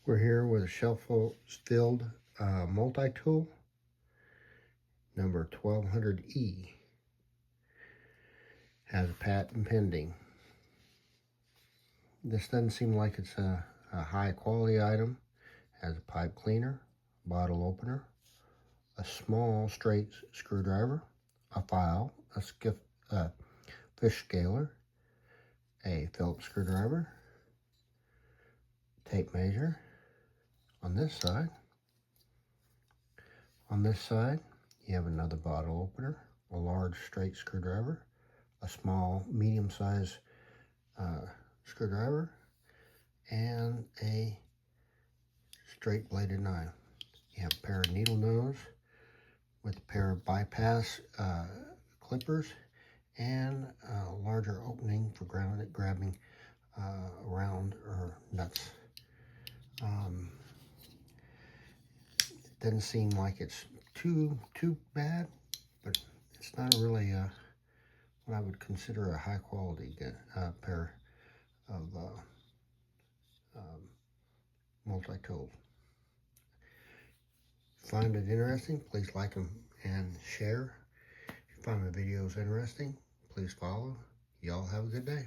We're here with a Sheffield multi-tool, number 1200E. Has a patent pending. This doesn't seem like it's a high quality item. Has a pipe cleaner, bottle opener, a small straight screwdriver, a file, a fish scaler, a Phillips screwdriver, tape measure. On this side, you have another bottle opener, a large straight screwdriver, a small medium-sized screwdriver, and a straight bladed knife. You have a pair of needle nose with a pair of bypass clippers and a larger opening for grabbing around or nuts. It doesn't seem like it's too bad, but it's not really what I would consider a high quality pair of multi-tools. Find it interesting, please like them and share. If you find my videos interesting, please follow. Y'all have a good day.